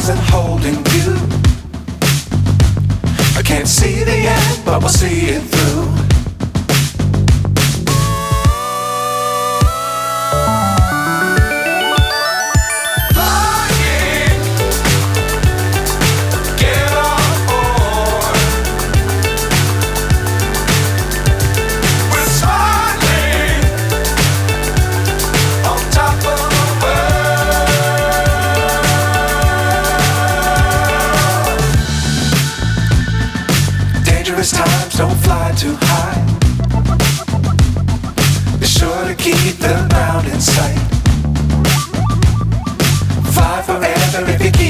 stars and holding you. I can't see the end, but we'll see it through. Times don't fly too high. Be sure to keep the ground in sight. Fly forever if you keep